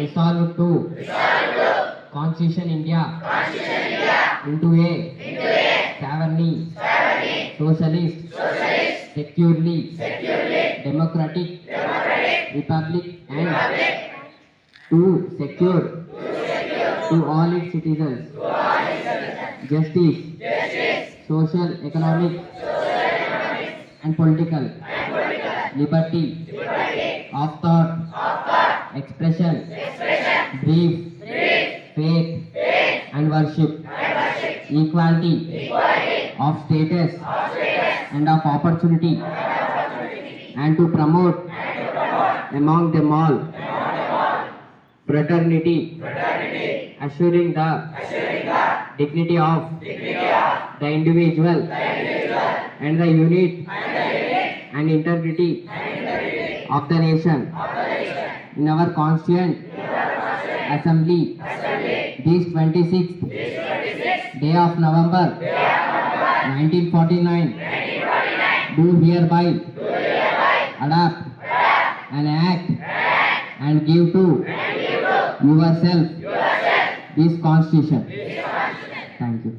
resolved to Constitution India into a sovereign, socialist, securely, democratic republic and to secure to all its citizens justice, social, economic and political liberty of thought, expression, belief, faith and worship, equality of status and of opportunity, and to promote among them all fraternity, assuring the dignity of the individual and the unit and integrity of the nation. In our Constituent Assembly, this 26th day of November 1949, do hereby adapt an act and give to yourself this Constitution. Thank you.